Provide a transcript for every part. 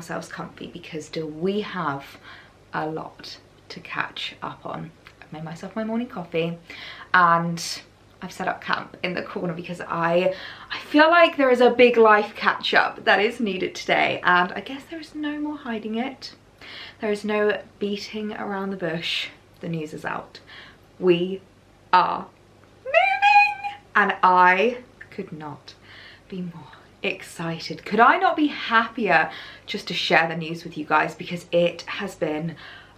ourselves comfy because do we have a lot to catch up on. I've made myself my morning coffee and I've set up camp in the corner because I feel like there is a big life catch up that is needed today, and I guess there is no more hiding it. There is no beating around the bush. The news is out. We are moving, and I could not be more excited. Could I not be happier just to share the news with you guys, because it has been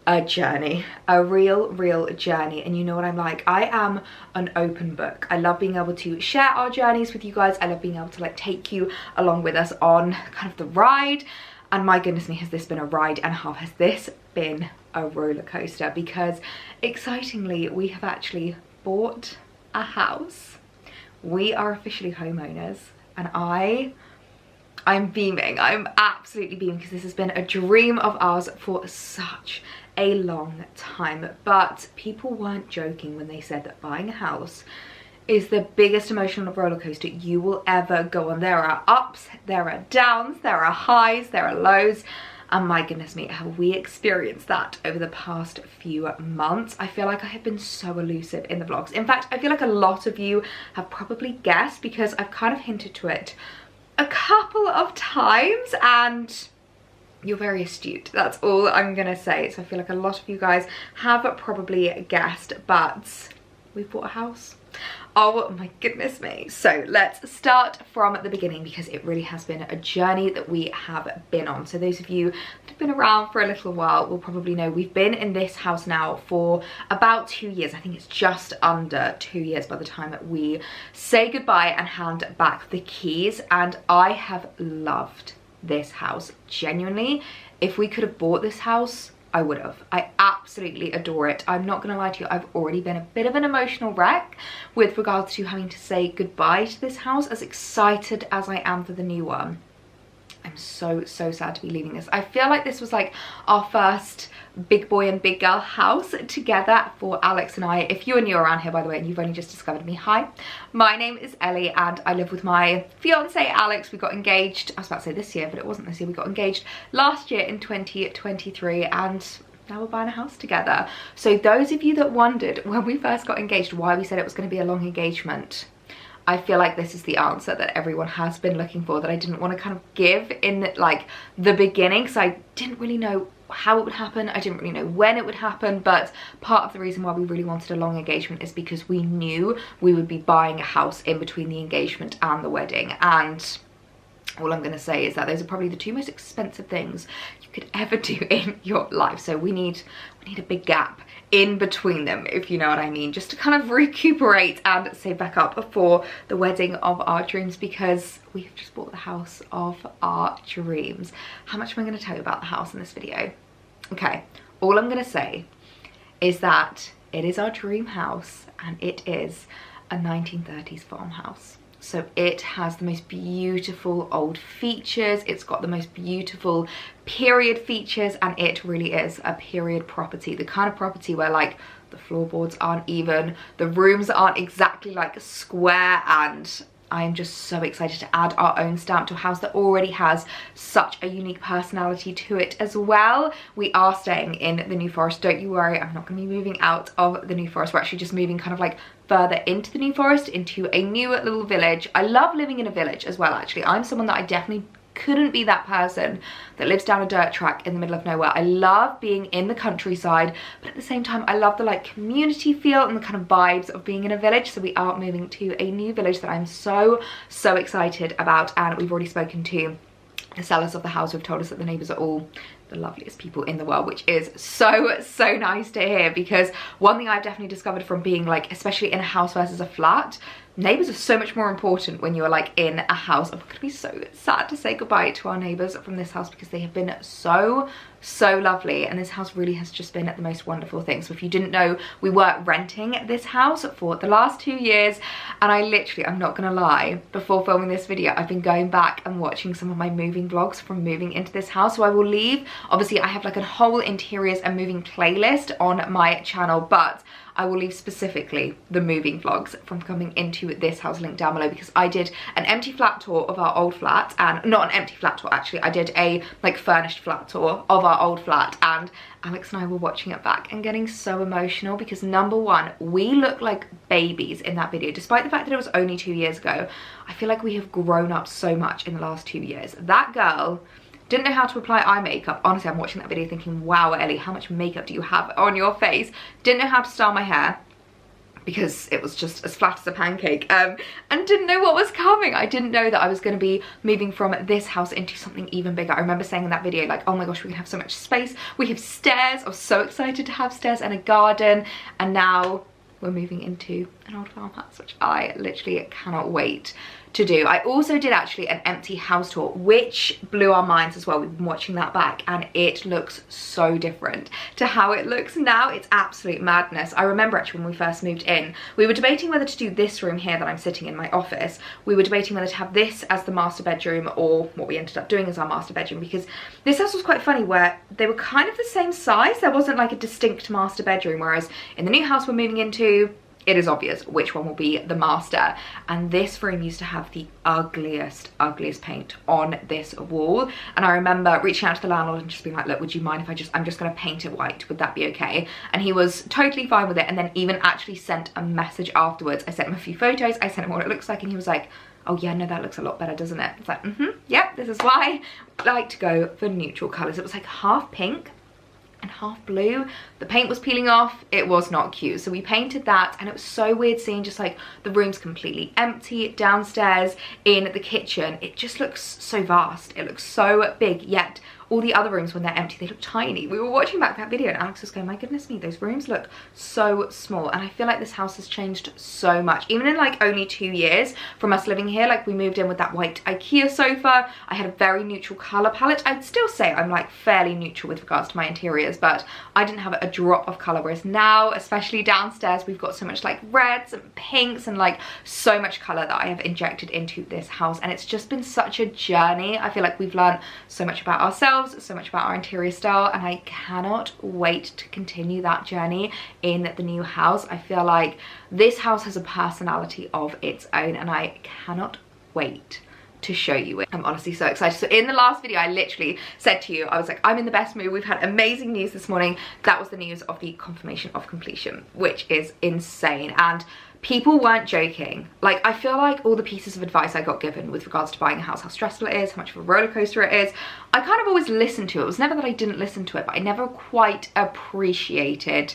a journey, a real journey. And you know what I'm like, I am an open book. I love being able to share our journeys with you guys. I love being able to like take you along with us on kind of the ride. And my goodness me, has this been a ride and a half. Has this been a roller coaster? Because excitingly, we have actually bought a house. We are officially homeowners, and I'm beaming. I'm absolutely beaming because this has been a dream of ours for such a long time. But people weren't joking when they said that buying a house is the biggest emotional roller coaster you will ever go on. There are ups, there are downs, there are highs, there are lows. And my goodness me, have we experienced that over the past few months. I feel like I have been so elusive in the vlogs. In fact, I feel like a lot of you have probably guessed because I've kind of hinted to it a couple of times, and you're very astute. That's all I'm gonna say. So I feel like a lot of you guys have probably guessed, but we've bought a house. Oh my goodness me. So let's start from the beginning because it really has been a journey that we have been on. So those of you that have been around for a little while will probably know we've been in this house now for about 2 years. I think it's just under 2 years by the time that we say goodbye and hand back the keys. And I have loved this house. Genuinely, if we could have bought this house, I would have. I absolutely adore it. I'm not gonna lie to you, I've already been a bit of an emotional wreck with regards to having to say goodbye to this house, as excited as I am for the new one. I'm so sad to be leaving this. I feel like this was like our first big boy and big girl house together for Alex and I. If you're new around here, by the way, and you've only just discovered me, hi, my name is Ellie and I live with my fiance Alex. We got engaged, I was about to say this year, but it wasn't this year. We got engaged last year in 2023 and now we're buying a house together. So those of you that wondered when we first got engaged why we said it was going to be a long engagement, I feel like this is the answer that everyone has been looking for, that I didn't want to kind of give in like the beginning because I didn't really know how it would happen. I didn't really know when it would happen, but part of the reason why we really wanted a long engagement is because we knew we would be buying a house in between the engagement and the wedding. And all I'm going to say is that those are probably the two most expensive things you could ever do in your life. So we need a big gap in between them, if you know what I mean, just to kind of recuperate and save back up for the wedding of our dreams, because we've just bought the house of our dreams. How much am I going to tell you about the house in this video? Okay, all I'm going to say is that it is our dream house and it is a 1930s farmhouse. So it has the most beautiful old features, it's got the most beautiful period features, and it really is a period property. The kind of property where like the floorboards aren't even, the rooms aren't exactly like square, and I'm just so excited to add our own stamp to a house that already has such a unique personality to it as well. We are staying in the New Forest, don't you worry, I'm not going to be moving out of the New Forest. We're actually just moving kind of like further into the New Forest, into a new little village. I love living in a village as well, actually. I'm someone that I definitely couldn't be that person that lives down a dirt track in the middle of nowhere. I love being in the countryside, but at the same time I love the like community feel and the kind of vibes of being in a village. So we are moving to a new village that I'm so excited about, and we've already spoken to the sellers of the house who have told us that the neighbours are all the loveliest people in the world, which is so nice to hear, because one thing I've definitely discovered from being like, especially in a house versus a flat, neighbours are so much more important when you're like in a house. I'm gonna be so sad to say goodbye to our neighbours from this house because they have been so lovely, and this house really has just been the most wonderful thing. So if you didn't know, we were renting this house for the last 2 years, and I literally, I'm not gonna lie, before filming this video I've been going back and watching some of my moving vlogs from moving into this house. So I will leave Obviously I have like a whole interiors and moving playlist on my channel, but I will leave specifically the moving vlogs from coming into this house link down below, because I did an empty flat tour of our old flat, and not an empty flat tour actually, I did a like furnished flat tour of our old flat, and Alex and I were watching it back and getting so emotional because number one, we look like babies in that video. Despite the fact that it was only 2 years ago, I feel like we have grown up so much in the last 2 years. That girl didn't know how to apply eye makeup. Honestly, I'm watching that video thinking, wow, Ellie, how much makeup do you have on your face? Didn't know how to style my hair because it was just as flat as a pancake, and didn't know what was coming. I didn't know that I was going to be moving from this house into something even bigger. I remember saying in that video, like, oh my gosh, we're gonna have so much space. We have stairs. I was so excited to have stairs and a garden, and now we're moving into an old farmhouse, which I literally cannot wait to do. I also did actually an empty house tour, which blew our minds as well. We've been watching that back and it looks so different to how it looks now. It's absolute madness. I remember actually when we first moved in, we were debating whether to do this room here that I'm sitting in, my office. We were debating whether to have this as the master bedroom or what we ended up doing as our master bedroom, because this house was quite funny where they were kind of the same size. There wasn't like a distinct master bedroom, whereas in the new house we're moving into, it is obvious which one will be the master. And this room used to have the ugliest paint on this wall. And I remember reaching out to the landlord and just being like, look, would you mind if I'm just gonna paint it white? Would that be okay? And he was totally fine with it, and then even actually sent a message afterwards. I sent him a few photos, I sent him what it looks like, and he was like, oh yeah, no, that looks a lot better, doesn't it? It's like, yep, this is why I like to go for neutral colors. It was like half pink and half blue. The paint was peeling off. It was not cute, so we painted that, and it was so weird seeing just like the rooms completely empty downstairs. In the kitchen, it just looks so vast, it looks so big, yet all the other rooms when they're empty, they look tiny. We were watching back that video and Alex was going, my goodness me, those rooms look so small. And I feel like this house has changed so much, even in like only 2 years from us living here. Like we moved in with that white IKEA sofa. I had a very neutral color palette. I'd still say I'm like fairly neutral with regards to my interiors, but I didn't have a drop of color, whereas now, especially downstairs, we've got so much like reds and pinks and like so much color that I have injected into this house. And it's just been such a journey. I feel like we've learned so much about ourselves, so much about our interior style, and I cannot wait to continue that journey in the new house. I feel like this house has a personality of its own, and I cannot wait to show you it. I'm honestly so excited. So in the last video, I literally said to you, I was like, I'm in the best mood. We've had amazing news this morning. That was the news of the confirmation of completion, which is insane. And people weren't joking. Like, I feel like all the pieces of advice I got given with regards to buying a house, how stressful it is, how much of a roller coaster it is, I kind of always listened to it. It was never that I didn't listen to it, but I never quite appreciated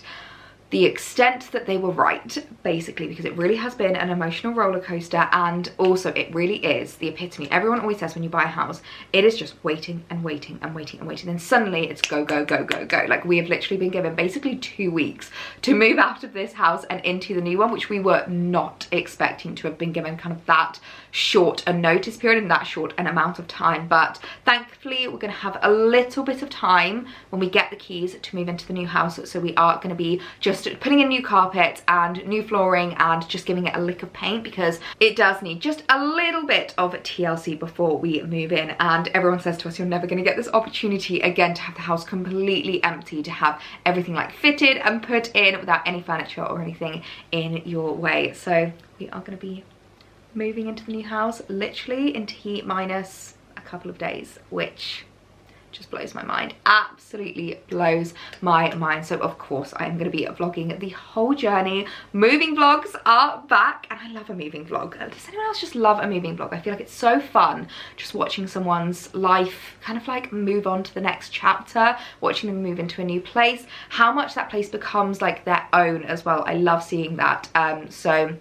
the extent that they were right, basically, because it really has been an emotional roller coaster. And also it really is the epitome. Everyone always says when you buy a house, it is just waiting and waiting and waiting and waiting, then suddenly it's go, go, go, go, go. Like, we have literally been given basically 2 weeks to move out of this house and into the new one, which we were not expecting to have been given kind of that short a notice period and that short an amount of time. But thankfully we're going to have a little bit of time when we get the keys to move into the new house. So we are going to be just putting in new carpet and new flooring and just giving it a lick of paint, because it does need just a little bit of TLC before we move in. And everyone says to us, you're never going to get this opportunity again to have the house completely empty, to have everything like fitted and put in without any furniture or anything in your way. So we are going to be moving into the new house literally in T minus a couple of days, which just blows my mind, absolutely blows my mind. So of course I am going to be vlogging the whole journey. Moving vlogs are back, and I love a moving vlog. Does anyone else just love a moving vlog? I feel like it's so fun just watching someone's life kind of like move on to the next chapter, watching them move into a new place, how much that place becomes like their own as well. I love seeing that. So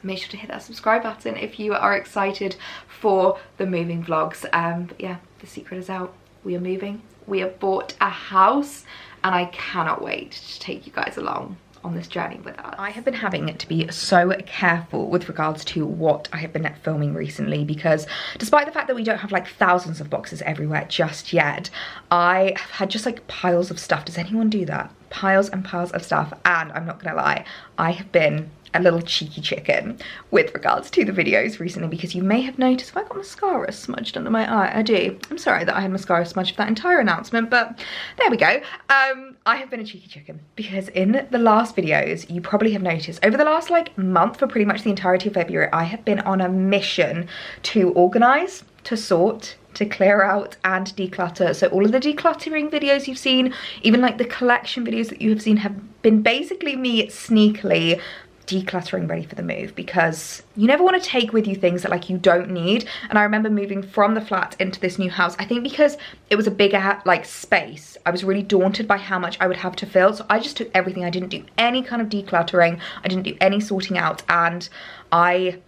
make sure to hit that subscribe button if you are excited for the moving vlogs. But yeah, the secret is out. We are moving, we have bought a house, and I cannot wait to take you guys along on this journey with us. I have been having to be so careful with regards to what I have been filming recently, because despite the fact that we don't have like thousands of boxes everywhere just yet, I have had just like piles of stuff. Does anyone do that? Piles and piles of stuff. And I'm not gonna lie, I have been a little cheeky chicken with regards to the videos recently, because you may have noticed if I got mascara smudged under my eye. I do. I'm sorry that I had mascara smudged for that entire announcement, but there we go. I have been a cheeky chicken because in the last videos, you probably have noticed over the last like month, for pretty much the entirety of February, I have been on a mission to organize, to sort, to clear out and declutter. So all of the decluttering videos you've seen, even like the collection videos that you have seen, have been basically me sneakily decluttering ready for the move, because you never want to take with you things that like you don't need. And I remember moving from the flat into this new house, I think because it was a bigger like space, I was really daunted by how much I would have to fill. So I just took everything. I didn't do any kind of decluttering, I didn't do any sorting out, and I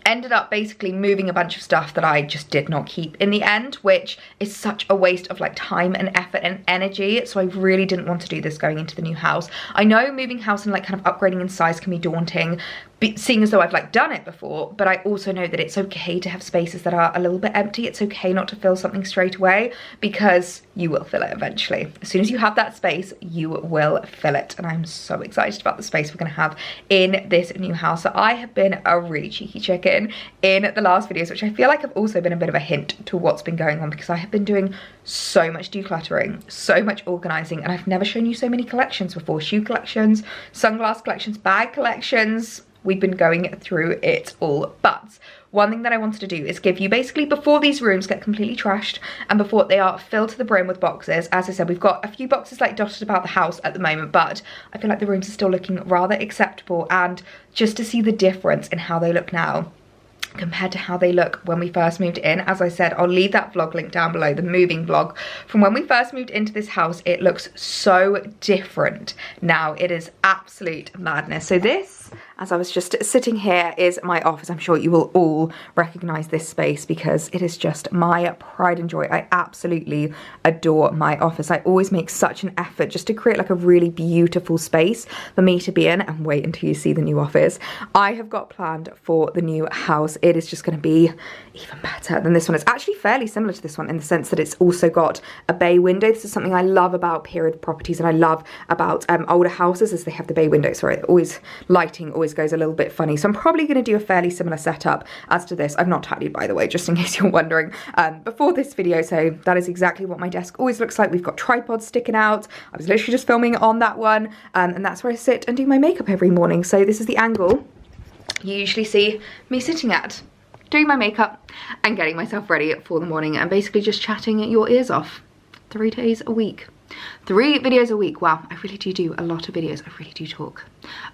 ended up basically moving a bunch of stuff that I just did not keep in the end, which is such a waste of like time and effort and energy. So I really didn't want to do this going into the new house. I know moving house and like kind of upgrading in size can be daunting, seeing as though I've like done it before, but I also know that it's okay to have spaces that are a little bit empty. It's okay not to fill something straight away, because you will fill it eventually. As soon as you have that space, you will fill it. And I'm so excited about the space we're gonna have in this new house. So I have been a really cheeky chicken in the last videos, which I feel like have also been a bit of a hint to what's been going on, because I have been doing so much decluttering, so much organizing, and I've never shown you so many collections before. Shoe collections, sunglass collections, bag collections. We've been going through it all. But one thing that I wanted to do is give you basically, before these rooms get completely trashed and before they are filled to the brim with boxes. As I said, we've got a few boxes like dotted about the house at the moment, but I feel like the rooms are still looking rather acceptable, and just to see the difference in how they look now compared to how they look when we first moved in. As I said, I'll leave that vlog link down below, the moving vlog. From when we first moved into this house, it looks so different now. It is absolute madness. So this, as I was just sitting here, is my office. I'm sure you will all recognize this space because it is just my pride and joy. I absolutely adore my office. I always make such an effort just to create like a really beautiful space for me to be in, and wait until you see the new office I have got planned for the new house. It is just going to be even better than this one. It's actually fairly similar to this one in the sense that it's also got a bay window. This is something I love about period properties, and I love about older houses, as they have the bay window. Sorry, lighting always goes a little bit funny. So I'm probably going to do a fairly similar setup as to this. I've not tidied, by the way, just in case you're wondering, before this video. So that is exactly what my desk always looks like. We've got tripods sticking out. I was literally just filming on that one, and that's where I sit and do my makeup every morning. So this is the angle you usually see me sitting at, doing my makeup and getting myself ready for the morning, and basically just chatting your ears off 3 days a week. 3 videos a week. Wow, I really do a lot of videos. I really do talk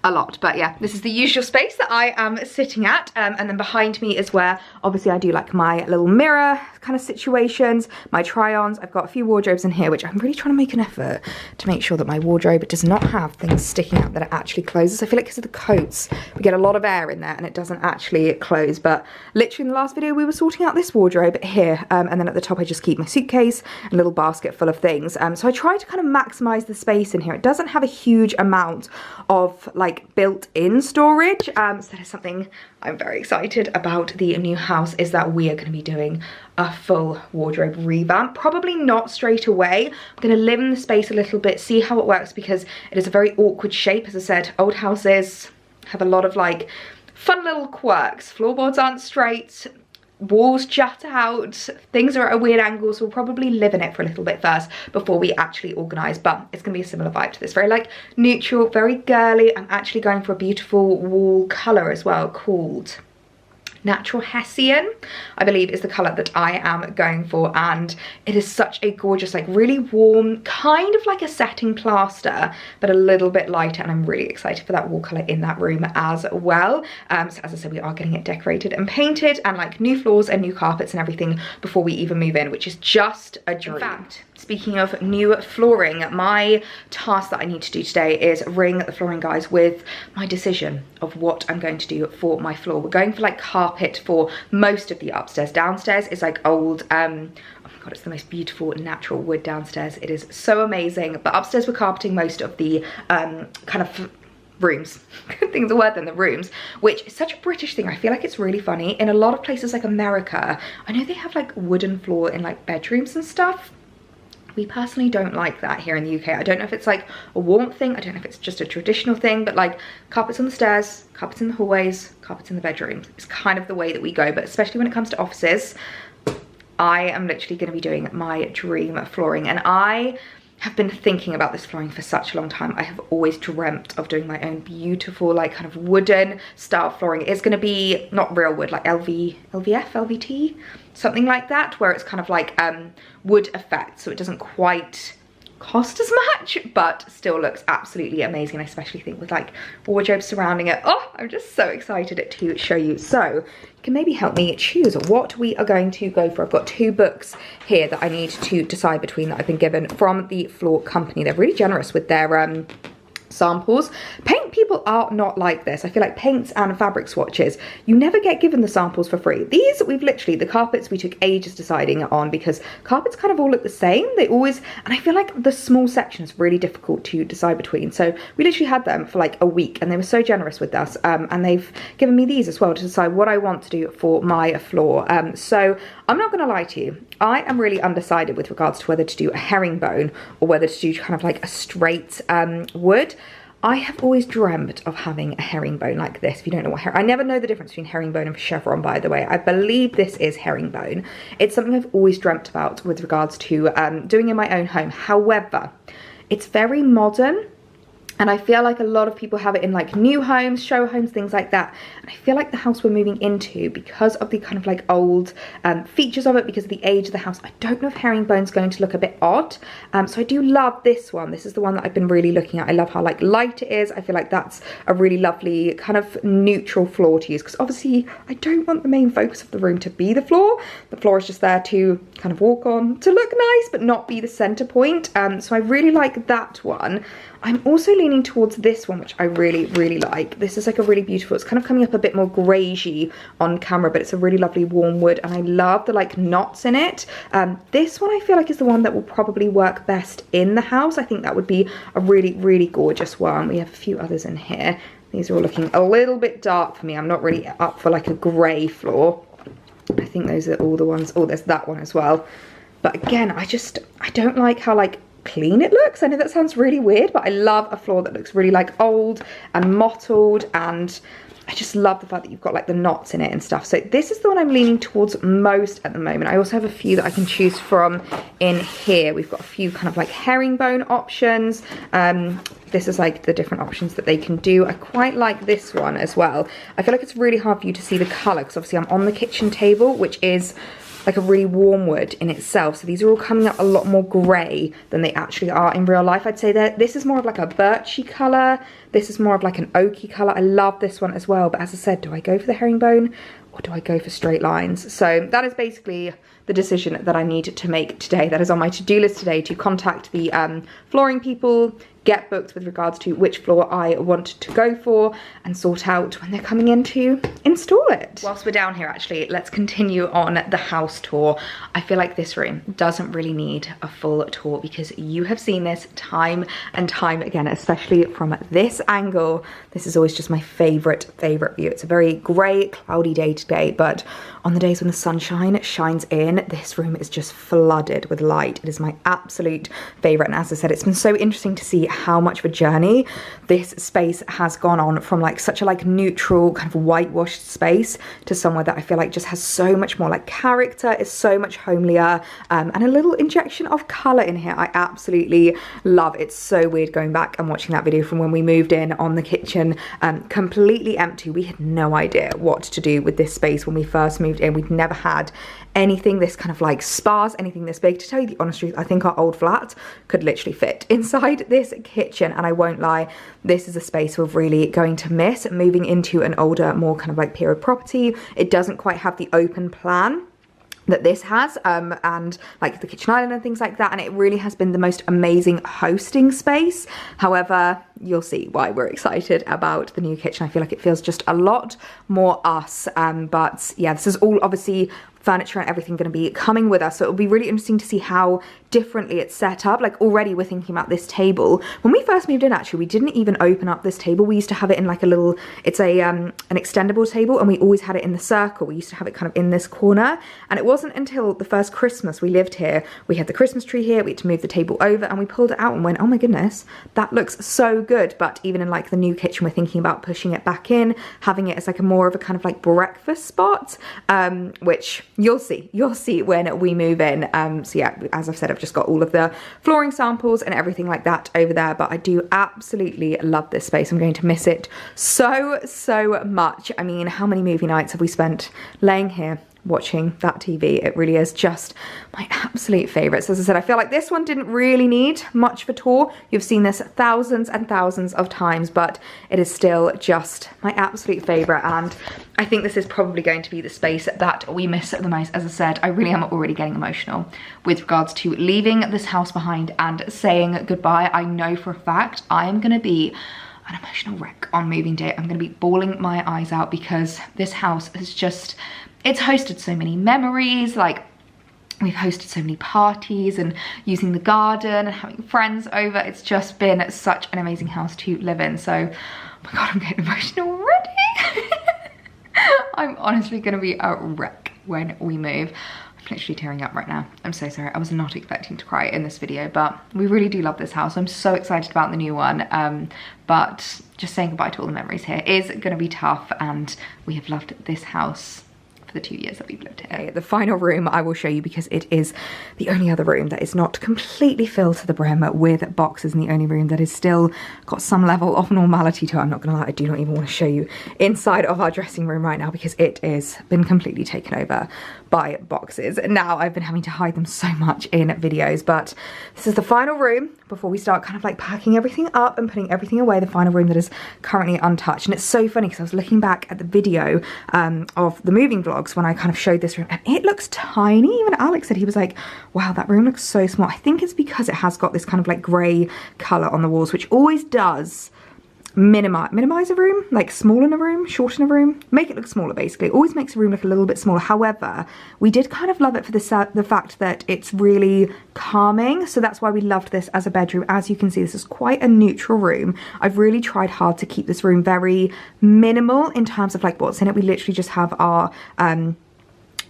a lot. But yeah, this is the usual space that I am sitting at, and then behind me is where obviously I do like my little mirror kind of situations, my try-ons. I've got a few wardrobes in here, which I'm really trying to make an effort to make sure that my wardrobe does not have things sticking out that it actually closes. I feel like because of the coats, we get a lot of air in there and it doesn't actually close. But literally in the last video, we were sorting out this wardrobe here, and then at the top I just keep my suitcase and a little basket full of things. So I try to kind of maximize the space in here. It doesn't have a huge amount of like built-in storage, so that is something I'm very excited about the new house, is that we are going to be doing a full wardrobe revamp. Probably not straight away. I'm going to live in the space a little bit, see how it works, because it is a very awkward shape. As I said, old houses have a lot of like fun little quirks. Floorboards aren't straight, walls jut out, things are at a weird angle, so we'll probably live in it for a little bit first before we actually organise. But it's going to be a similar vibe to this, very like neutral, very girly. I'm actually going for a beautiful wall colour as well, called Natural Hessian, I believe is the colour that I am going for, and it is such a gorgeous, like really warm, kind of like a setting plaster, but a little bit lighter, and I'm really excited for that wall colour in that room as well. So as I said, we are getting it decorated and painted, and like new floors and new carpets and everything before we even move in, which is just a dream. In fact, speaking of new flooring, my task that I need to do today is ring the flooring guys with my decision of what I'm going to do for my floor. We're going for like carpet for most of the upstairs. Downstairs is like old, oh my god, it's the most beautiful natural wood downstairs. It is so amazing. But upstairs we're carpeting most of the kind of rooms. Good thing's a word than the rooms, which is such a British thing. I feel like it's really funny. In a lot of places like America, I know they have like wooden floor in like bedrooms and stuff. We personally don't like that here in the UK. I don't know if it's like a warmth thing, I don't know if it's just a traditional thing, but like carpets on the stairs, carpets in the hallways, carpets in the bedrooms. It's kind of the way that we go, but especially when it comes to offices, I am literally going to be doing my dream flooring, and I have been thinking about this flooring for such a long time. I have always dreamt of doing my own beautiful like kind of wooden style flooring. It's going to be not real wood, like LVF, LVT, something like that, where it's kind of like wood effect, so it doesn't quite cost as much but still looks absolutely amazing. I especially think with like wardrobes surrounding it. Oh, I'm just so excited to show you. So you can maybe help me choose what we are going to go for. I've got 2 books here that I need to decide between that I've been given from the floor company. They're really generous with their samples. Paint people are not like this. I feel like paints and fabric swatches, you never get given the samples for free. These, we've literally, the carpets we took ages deciding on because carpets kind of all look the same. They always, and I feel like the small section is really difficult to decide between. So we literally had them for like a week and they were so generous with us. And they've given me these as well to decide what I want to do for my floor. So I'm not going to lie to you. I am really undecided with regards to whether to do a herringbone or whether to do kind of like a straight wood. I have always dreamt of having a herringbone like this. If you don't know what I never know the difference between herringbone and chevron, by the way. I believe this is herringbone. It's something I've always dreamt about with regards to doing in my own home. However, it's very modern. And I feel like a lot of people have it in like new homes, show homes, things like that. And I feel like the house we're moving into, because of the kind of like old features of it, because of the age of the house, I don't know if herringbone's going to look a bit odd. So I do love this one. This is the one that I've been really looking at. I love how like light it is. I feel like that's a really lovely kind of neutral floor to use, because obviously I don't want the main focus of the room to be the floor. The floor is just there to kind of walk on, to look nice, but not be the center point. So I really like that one. I'm also leaning towards this one, which I really, really like. This is like a really beautiful, it's kind of coming up a bit more greyish on camera, but it's a really lovely warm wood, and I love the like knots in it. This one I feel like is the one that will probably work best in the house. I think that would be a really, really gorgeous one. We have a few others in here. These are all looking a little bit dark for me. I'm not really up for like a grey floor. I think those are all the ones. Oh, there's that one as well. But again, I don't like how like clean it looks. I know that sounds really weird, but I love a floor that looks really like old and mottled, and I just love the fact that you've got like the knots in it and stuff. So this is the one I'm leaning towards most at the moment. I also have a few that I can choose from in here. We've got a few kind of like herringbone options. This is like the different options that they can do. I quite like this one as well. I feel like it's really hard for you to see the colour because obviously I'm on the kitchen table, which is like a really warm wood in itself. So these are all coming up a lot more grey than they actually are in real life. I'd say that this is more of like a birchy colour. This is more of like an oaky colour. I love this one as well. But as I said, do I go for the herringbone or do I go for straight lines? So that is basically the decision that I need to make today. That is on my to-do list today, to contact the flooring people, get booked with regards to which floor I want to go for, and sort out when they're coming in to install it. Whilst we're down here, actually, let's continue on the house tour. I feel like this room doesn't really need a full tour because you have seen this time and time again, especially from this angle. This is always just my favorite view. It's a very grey, cloudy day today, but on the days when the sunshine shines in, this room is just flooded with light. It is my absolute favorite, and as I said, it's been so interesting to see how much of a journey this space has gone on, from like such a like neutral kind of whitewashed space to somewhere that I feel like just has so much more like character, is so much homelier, and a little injection of color in here. I absolutely love. It's so weird going back and watching that video from when we moved in on the kitchen, completely empty. We had no idea what to do with this space when we first moved in. We'd never had anything this kind of like sparse, anything this big. To tell you the honest truth, I think our old flat could literally fit inside this kitchen, and I won't lie, this is a space we're really going to miss moving into an older, more kind of like period property. It doesn't quite have the open plan that this has, and like the kitchen island and things like that, and it really has been the most amazing hosting space. However, you'll see why we're excited about the new kitchen. I feel like it feels just a lot more us, but yeah, this is all obviously furniture and everything going to be coming with us, so it'll be really interesting to see how differently it's set up. Like already we're thinking about this table. When we first moved in, actually, we didn't even open up this table. We used to have it in like a little, it's a an extendable table, and we always had it in the circle. We used to have it kind of in this corner, and it wasn't until the first Christmas we lived here, we had the Christmas tree here, we had to move the table over, and we pulled it out and went, oh my goodness, that looks so good. But even in like the new kitchen, we're thinking about pushing it back in, having it as like a more of a kind of like breakfast spot, which you'll see when we move in. So yeah, as I've said, I've just got all of the flooring samples and everything like that over there, but I do absolutely love this space. I'm going to miss it so much. I mean, how many movie nights have we spent laying here watching that TV? It really is just my absolute favourites. As I said, I feel like this one didn't really need much of a tour. You've seen this thousands and thousands of times, but it is still just my absolute favourite, and I think this is probably going to be the space that we miss the most. As I said, I really am already getting emotional with regards to leaving this house behind and saying goodbye. I know for a fact I am going to be an emotional wreck on moving day. I'm going to be bawling my eyes out because this house is just, it's hosted so many memories. Like, we've hosted so many parties and using the garden and having friends over. It's just been such an amazing house to live in. So, oh my God, I'm getting emotional already. I'm honestly going to be a wreck when we move. I'm literally tearing up right now. I'm so sorry. I was not expecting to cry in this video, but we really do love this house. I'm so excited about the new one. But just saying goodbye to all the memories here is going to be tough, and we have loved this house for the 2 years that we've lived here. Okay, the final room I will show you, because it is the only other room that is not completely filled to the brim with boxes, and the only room that is still got some level of normality to it. I'm not gonna lie, I do not even want to show you inside of our dressing room right now because it is been completely taken over by boxes. Now I've been having to hide them so much in videos, but this is the final room before we start kind of like packing everything up and putting everything away, the final room that is currently untouched. And it's so funny because I was looking back at the video of the moving vlogs when I kind of showed this room, and it looks tiny. Even Alex said, he was like, wow, that room looks so small. I think it's because it has got this kind of like grey colour on the walls, which always does minimize a room, like smaller a room, shorten a room, make it look smaller. Basically, it always makes a room look a little bit smaller. However, we did kind of love it for the fact that it's really calming, so that's why we loved this as a bedroom. As you can see, this is quite a neutral room. I've really tried hard to keep this room very minimal in terms of like what's in it. We literally just have our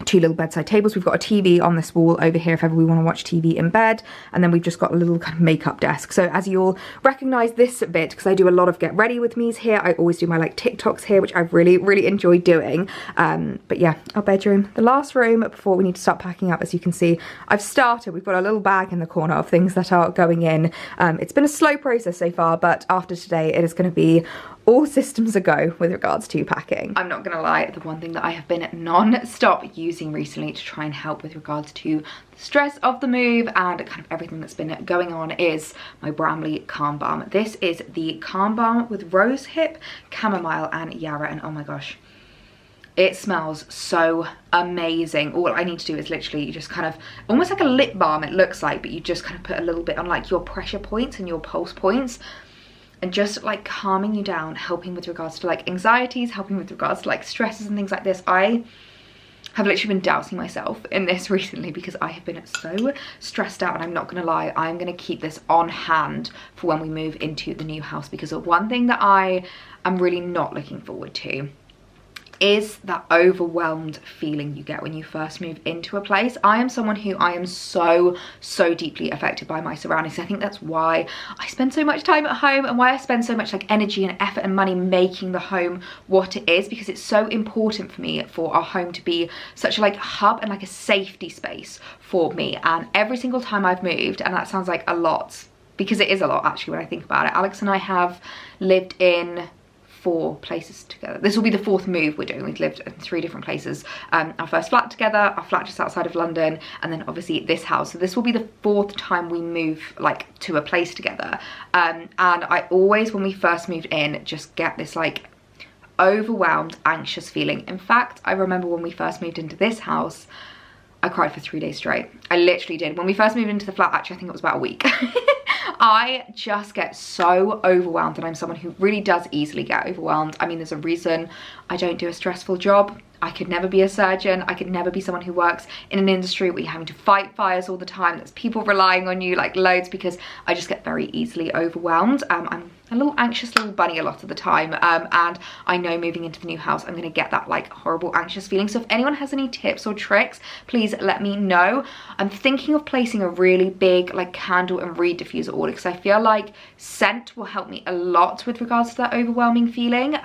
two little bedside tables. We've got a TV on this wall over here if ever we want to watch TV in bed, and then we've just got a little kind of makeup desk. So as you'll recognize this bit, because I do a lot of get ready with me's here, I always do my like TikToks here, which I've really enjoyed doing. But yeah, our bedroom, the last room before we need to start packing up. As you can see, I've started. We've got a little bag in the corner of things that are going in. It's been a slow process so far, but after today it is going to be all systems a go with regards to packing. I'm not gonna lie, the one thing that I have been non-stop using recently to try and help with regards to the stress of the move and kind of everything that's been going on is my Bramley Calm Balm. This is the Calm Balm with rose hip, chamomile and yarrow, and oh my gosh, it smells so amazing. All I need to do is literally just kind of, almost like a lip balm it looks like, but you just kind of put a little bit on like your pressure points and your pulse points, and just like calming you down, helping with regards to like anxieties, helping with regards to like stresses and things like this. I have literally been dousing myself in this recently because I have been so stressed out, and I'm not gonna lie, I'm gonna keep this on hand for when we move into the new house, because one thing that I am really not looking forward to is that overwhelmed feeling you get when you first move into a place. I am someone who I am so deeply affected by my surroundings. I think that's why I spend so much time at home and why I spend so much like energy and effort and money making the home what it is, because it's so important for me for our home to be such a like hub and like a safety space for me. And every single time I've moved, and that sounds like a lot because it is a lot actually when I think about it, Alex and I have lived in 4 places together. This will be the 4th move we're doing. We've lived in 3 different places. Our first flat together, our flat just outside of London, and then obviously this house. So this will be the 4th time we move like to a place together. And I always, when we first moved in, just get this like overwhelmed, anxious feeling. In fact, I remember when we first moved into this house, I cried for 3 days straight. I literally did. When we first moved into the flat, actually I think it was about a week. I just get so overwhelmed, and I'm someone who really does easily get overwhelmed. I mean, there's a reason I don't do a stressful job. I could never be a surgeon. I could never be someone who works in an industry where you're having to fight fires all the time. There's people relying on you like loads, because I just get very easily overwhelmed. I'm a little anxious little bunny a lot of the time, and I know moving into the new house I'm gonna get that like horrible anxious feeling. So if anyone has any tips or tricks, please let me know. I'm thinking of placing a really big like candle and reed diffuser order, because I feel like scent will help me a lot with regards to that overwhelming feeling.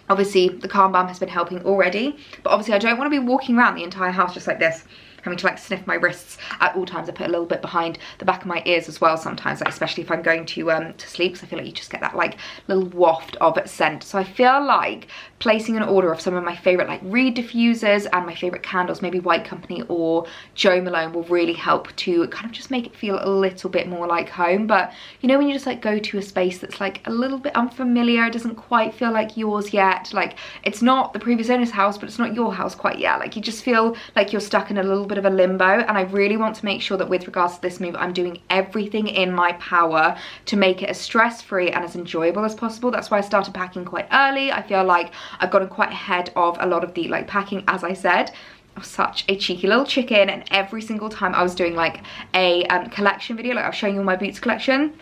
Obviously the Calm Balm has been helping already, but obviously I don't want to be walking around the entire house just like this, having to like sniff my wrists at all times. I put a little bit behind the back of my ears as well sometimes, like, especially if I'm going to sleep, because I feel like you just get that like little waft of scent. So I feel like placing an order of some of my favorite like reed diffusers and my favorite candles, maybe White Company or Jo Malone, will really help to kind of just make it feel a little bit more like home. But you know, when you just like go to a space that's like a little bit unfamiliar, it doesn't quite feel like yours yet, like it's not the previous owner's house but it's not your house quite yet, like you just feel like you're stuck in a little bit of a limbo. And I really want to make sure that with regards to this move, I'm doing everything in my power to make it as stress-free and as enjoyable as possible. That's why I started packing quite early. I feel like I've gotten quite ahead of a lot of the like packing. As I said, I was such a cheeky little chicken, and every single time I was doing like a collection video, like I was showing you all my boots collection,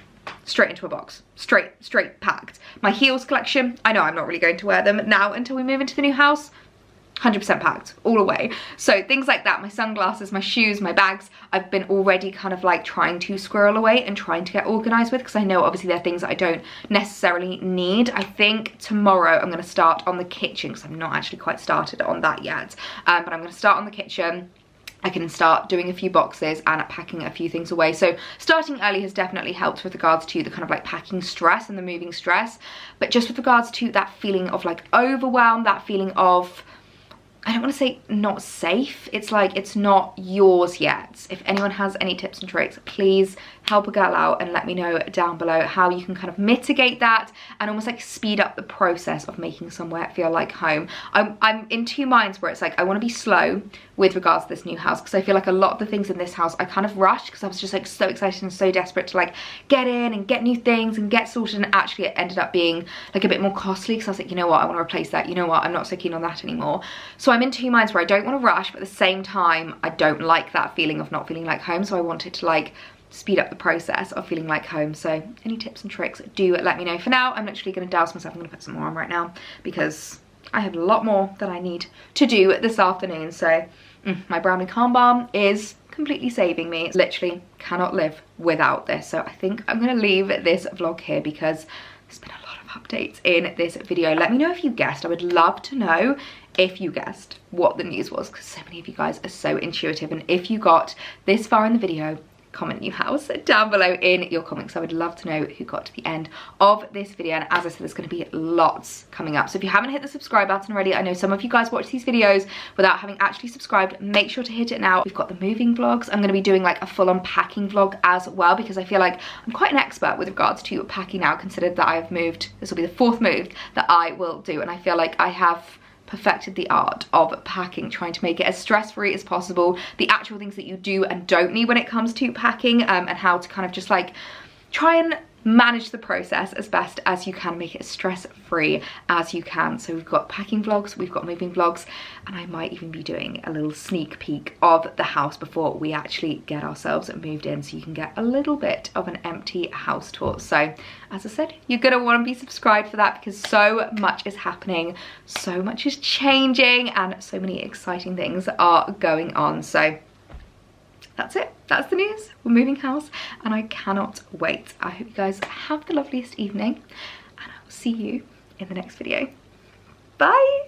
straight into a box, straight packed. My heels collection, I know I'm not really going to wear them now until we move into the new house, 100% packed all away. So things like that, my sunglasses, my shoes, my bags, I've been already kind of like trying to squirrel away and trying to get organized with, because I know obviously there are things that I don't necessarily need. I think tomorrow I'm going to start on the kitchen, because I'm not actually quite started on that yet, but I'm going to start on the kitchen. I can start doing a few boxes and packing a few things away. So starting early has definitely helped with regards to the kind of like packing stress and the moving stress. But just with regards to that feeling of like overwhelm, that feeling of, I don't want to say not safe, it's like it's not yours yet. If anyone has any tips and tricks, please help a girl out and let me know down below how you can kind of mitigate that and almost like speed up the process of making somewhere feel like home. I'm in two minds where it's like I want to be slow with regards to this new house, because I feel like a lot of the things in this house I kind of rushed, because I was just like so excited and so desperate to like get in and get new things and get sorted, and actually it ended up being like a bit more costly, because I was like, you know what, I want to replace that, you know what, I'm not so keen on that anymore. So I'm in two minds where I don't want to rush, but at the same time I don't like that feeling of not feeling like home, so I wanted to like speed up the process of feeling like home. So any tips and tricks, do let me know. For now, I'm literally going to douse myself. I'm going to put some more on right now, because I have a lot more that I need to do this afternoon. So my Brown and Calm Balm is completely saving me. Literally cannot live without this. So I think I'm going to leave this vlog here, because there's been a lot of updates in this video. Let me know if you guessed. I would love to know if you guessed what the news was, because so many of you guys are so intuitive. And if you got this far in the video, comment new house down below in your comments. I would love to know who got to the end of this video. And as I said, there's going to be lots coming up, so if you haven't hit the subscribe button already, I know some of you guys watch these videos without having actually subscribed, make sure to hit it now. We've got the moving vlogs. I'm going to be doing like a full-on packing vlog as well, because I feel like I'm quite an expert with regards to packing now, considered that I have moved. This will be the 4th move that I will do, and I feel like I have perfected the art of packing, trying to make it as stress-free as possible, the actual things that you do and don't need when it comes to packing, and how to kind of just like try and manage the process as best as you can, make it as stress-free as you can. So we've got packing vlogs, we've got moving vlogs, and I might even be doing a little sneak peek of the house before we actually get ourselves moved in, so you can get a little bit of an empty house tour. So as I said, you're gonna want to be subscribed for that, because so much is happening, so much is changing, and so many exciting things are going on. So that's it. That's the news. We're moving house, and I cannot wait. I hope you guys have the loveliest evening, and I will see you in the next video. Bye.